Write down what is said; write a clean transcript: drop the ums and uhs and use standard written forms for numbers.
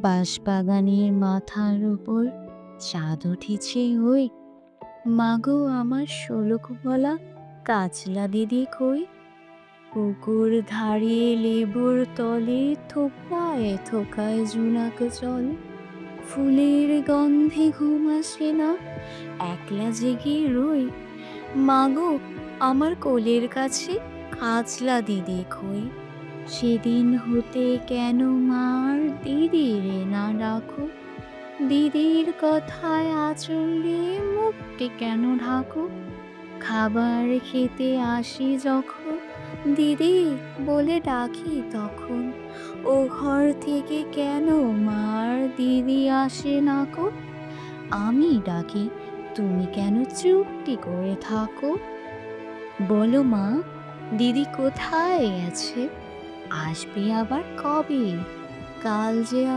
বাঁশবাগানের মাথার উপর চাঁদ উঠেছে ওই, মাগো আমার শোলক গলা কাচলা দিদি কই? পুকুর ধারে লেবুর তলে থোকায় থোকায় জোনাক জলে, ফুলের গন্ধে ঘুম আসে না, একলা জেগে রই। মাগো আমার কোলের কাছে কাজলা দিদি কই? সেদিন হতে কেন মার দিদিরে না ডাকো? দিদির কথায় আঁচলে মুখটি কেন ঢাকো? খাবার খেতে আসি যখন দিদি বলে ডাকি তখন, ও ঘর থেকে কেন মার দিদি আসে না কো? আমি ডাকি তুমি কেন চুপটি করে থাকো? বলো মা, দিদি কোথায় গেছে? আসবে আবার কবে? কাল যে